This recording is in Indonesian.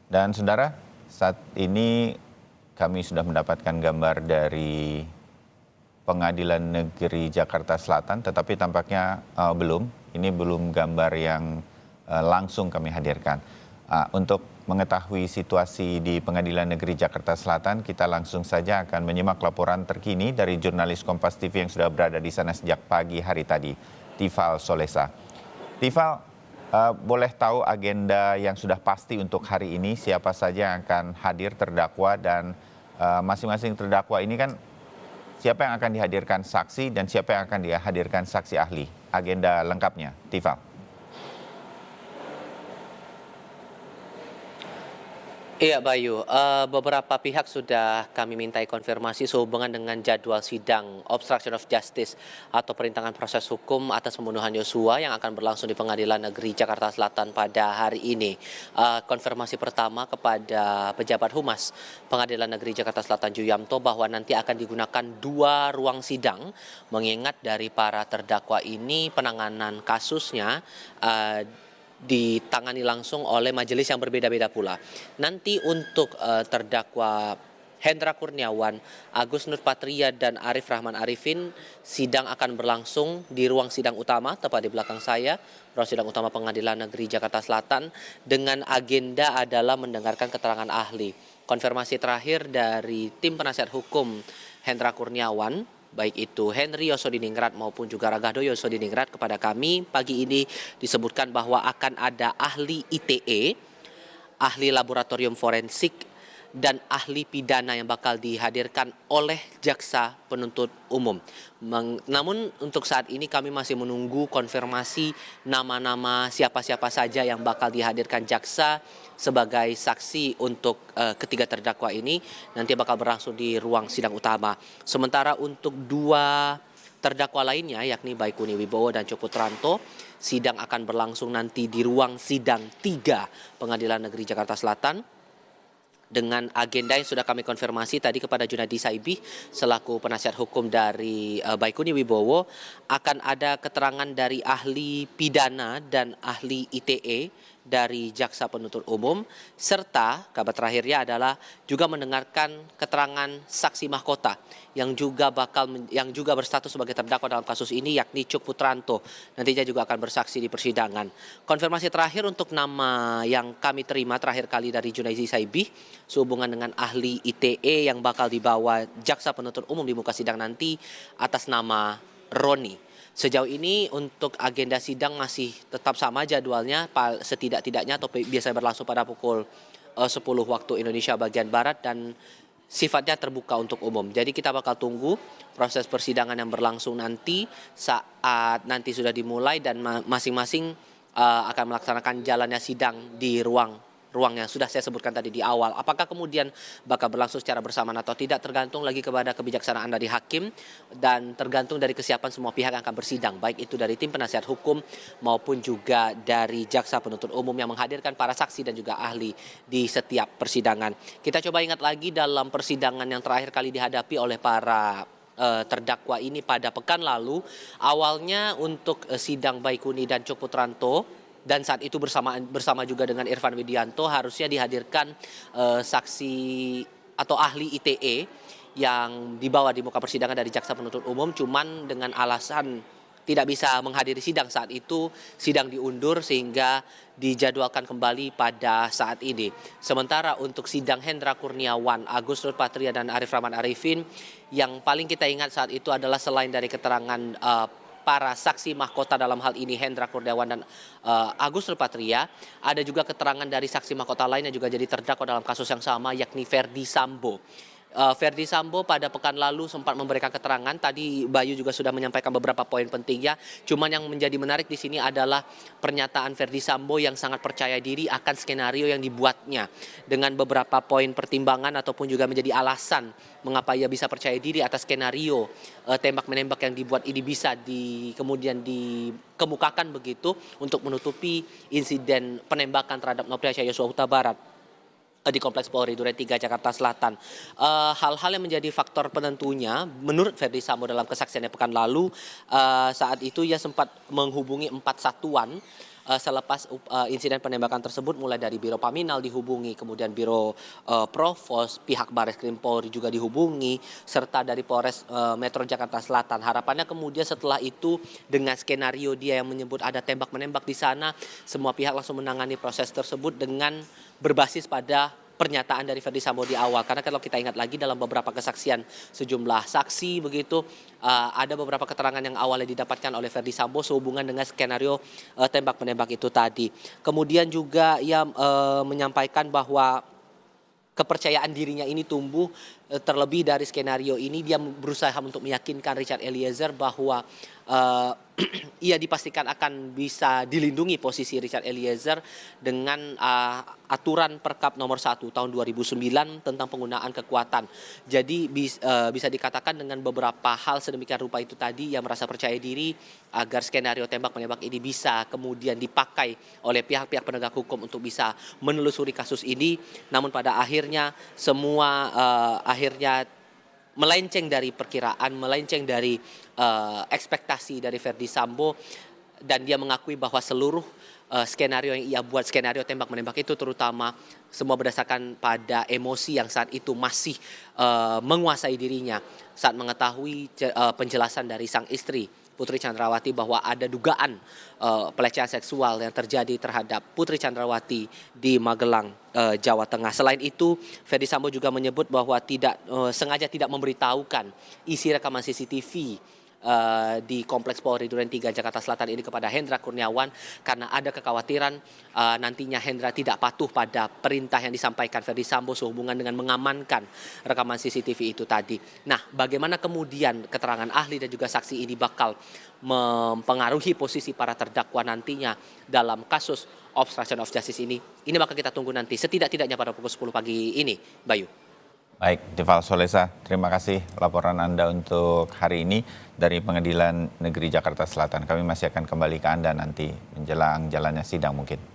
Dan saudara, saat ini kami sudah mendapatkan gambar dari Pengadilan Negeri Jakarta Selatan, tetapi tampaknya belum. Ini belum gambar yang langsung kami hadirkan. Untuk mengetahui situasi di Pengadilan Negeri Jakarta Selatan, kita langsung saja akan menyimak laporan terkini dari jurnalis Kompas TV yang sudah berada di sana sejak pagi hari tadi, Tifal Solesa. Tifal, boleh tahu agenda yang sudah pasti untuk hari ini, siapa saja yang akan hadir terdakwa dan masing-masing terdakwa ini kan siapa yang akan dihadirkan saksi dan siapa yang akan dihadirkan saksi ahli? Agenda lengkapnya, Tifal. Iya Bayu, beberapa pihak sudah kami mintai konfirmasi sehubungan dengan jadwal sidang obstruction of justice atau perintangan proses hukum atas pembunuhan Yosua yang akan berlangsung di Pengadilan Negeri Jakarta Selatan pada hari ini. Konfirmasi pertama kepada pejabat humas Pengadilan Negeri Jakarta Selatan Juyamto bahwa nanti akan digunakan 2 ruang sidang, mengingat dari para terdakwa ini penanganan kasusnya ditangani langsung oleh majelis yang berbeda-beda pula. Nanti untuk terdakwa Hendra Kurniawan, Agus Nurpatria, dan Arif Rahman Arifin, sidang akan berlangsung di ruang sidang utama, tepat di belakang saya, ruang sidang utama Pengadilan Negeri Jakarta Selatan, dengan agenda adalah mendengarkan keterangan ahli. Konfirmasi terakhir dari tim penasihat hukum Hendra Kurniawan, baik itu Henry Yosodiningrat maupun juga Ragahdo Yosodiningrat, kepada kami pagi ini disebutkan bahwa akan ada ahli ITE, ahli laboratorium forensik, dan ahli pidana yang bakal dihadirkan oleh jaksa penuntut umum. Namun untuk saat ini kami masih menunggu konfirmasi nama-nama siapa-siapa saja yang bakal dihadirkan jaksa sebagai saksi untuk ketiga terdakwa ini, nanti bakal berlangsung di ruang sidang utama. Sementara untuk 2 terdakwa lainnya, yakni Baikuni Wibowo dan Cuk Putranto, sidang akan berlangsung nanti di ruang sidang 3 Pengadilan Negeri Jakarta Selatan, dengan agenda yang sudah kami konfirmasi tadi kepada Junadi Saibih selaku penasihat hukum dari Baikuni Wibowo. Akan ada keterangan dari ahli pidana dan ahli ITE dari jaksa penuntut umum, serta kabar terakhirnya adalah juga mendengarkan keterangan saksi mahkota yang juga berstatus sebagai terdakwa dalam kasus ini, yakni Cuk Putranto. Nantinya juga akan bersaksi di persidangan. Konfirmasi terakhir untuk nama yang kami terima terakhir kali dari Junaizi Saibih sehubungan dengan ahli ITE yang bakal dibawa jaksa penuntut umum di muka sidang nanti atas nama Roni. Sejauh ini untuk agenda sidang masih tetap sama jadwalnya, setidak-tidaknya atau biasanya berlangsung pada pukul 10 waktu Indonesia bagian Barat, dan sifatnya terbuka untuk umum. Jadi kita bakal tunggu proses persidangan yang berlangsung nanti saat nanti sudah dimulai dan masing-masing akan melaksanakan jalannya sidang di ruang yang sudah saya sebutkan tadi di awal. Apakah kemudian bakal berlangsung secara bersamaan atau tidak, tergantung lagi kepada kebijaksanaan dari hakim dan tergantung dari kesiapan semua pihak yang akan bersidang, baik itu dari tim penasihat hukum maupun juga dari jaksa penuntut umum yang menghadirkan para saksi dan juga ahli di setiap persidangan. Kita coba ingat lagi dalam persidangan yang terakhir kali dihadapi oleh para terdakwa ini pada pekan lalu. Awalnya untuk sidang Baikuni dan Cuk Putranto, dan saat itu bersama juga dengan Irfan Widianto, harusnya dihadirkan saksi atau ahli ITE yang dibawa di muka persidangan dari jaksa penuntut umum, cuman dengan alasan tidak bisa menghadiri sidang saat itu, sidang diundur sehingga dijadwalkan kembali pada saat ini. Sementara untuk sidang Hendra Kurniawan, Agus Nurpatria, dan Arif Rahman Arifin, yang paling kita ingat saat itu adalah selain dari keterangan para saksi mahkota dalam hal ini Hendra Kurniawan dan Agus Nurpatria, ada juga keterangan dari saksi mahkota lain yang juga jadi terdakwa dalam kasus yang sama, yakni Verdi Sambo. Verdi Sambo pada pekan lalu sempat memberikan keterangan. Tadi Bayu juga sudah menyampaikan beberapa poin pentingnya. Cuman yang menjadi menarik di sini adalah pernyataan Verdi Sambo yang sangat percaya diri akan skenario yang dibuatnya, dengan beberapa poin pertimbangan ataupun juga menjadi alasan mengapa ia bisa percaya diri atas skenario tembak menembak yang dibuat ini bisa kemudian dikemukakan begitu untuk menutupi insiden penembakan terhadap Nofriansah Yosua Huta Barat di Kompleks Polri Duren 3 Jakarta Selatan. Hal-hal yang menjadi faktor penentunya menurut Verdi Sambo dalam kesaksiannya pekan lalu, saat itu ia sempat menghubungi 4 satuan selepas insiden penembakan tersebut mulai dari Biro Paminal dihubungi, kemudian Biro Provos, pihak Bareskrim Polri juga dihubungi, serta dari Polres Metro Jakarta Selatan. Harapannya kemudian setelah itu dengan skenario dia yang menyebut ada tembak-menembak di sana, semua pihak langsung menangani proses tersebut dengan berbasis pada pernyataan dari Ferdy Sambo di awal. Karena kalau kita ingat lagi dalam beberapa kesaksian sejumlah saksi begitu, ada beberapa keterangan yang awalnya didapatkan oleh Ferdy Sambo sehubungan dengan skenario tembak-menembak itu tadi. Kemudian juga ia menyampaikan bahwa kepercayaan dirinya ini tumbuh, terlebih dari skenario ini dia berusaha untuk meyakinkan Richard Eliezer bahwa ia dipastikan akan bisa dilindungi posisi Richard Eliezer dengan aturan Perkap nomor 1 tahun 2009 tentang penggunaan kekuatan. Jadi bisa dikatakan dengan beberapa hal sedemikian rupa itu tadi, ia merasa percaya diri agar skenario tembak-menembak ini bisa kemudian dipakai oleh pihak-pihak penegak hukum untuk bisa menelusuri kasus ini. Namun pada akhirnya semua akhirnya melenceng dari perkiraan, melenceng dari ekspektasi dari Ferdy Sambo, dan dia mengakui bahwa seluruh skenario yang ia buat, skenario tembak-menembak itu terutama semua berdasarkan pada emosi yang saat itu masih menguasai dirinya saat mengetahui penjelasan dari sang istri Putri Chandrawati bahwa ada dugaan pelecehan seksual yang terjadi terhadap Putri Chandrawati di Magelang, Jawa Tengah. Selain itu, Ferdy Sambo juga menyebut bahwa sengaja tidak memberitahukan isi rekaman CCTV di Kompleks Polri Duren 3 Jakarta Selatan ini kepada Hendra Kurniawan karena ada kekhawatiran nantinya Hendra tidak patuh pada perintah yang disampaikan Ferdy Sambo sehubungan dengan mengamankan rekaman CCTV itu tadi. Nah, bagaimana kemudian keterangan ahli dan juga saksi ini bakal mempengaruhi posisi para terdakwa nantinya dalam kasus obstruction of justice ini bakal kita tunggu nanti setidak-tidaknya pada pukul 10 pagi ini, Bayu. Baik, Dival Solesa, terima kasih laporan Anda untuk hari ini dari Pengadilan Negeri Jakarta Selatan. Kami masih akan kembali ke Anda nanti menjelang jalannya sidang mungkin.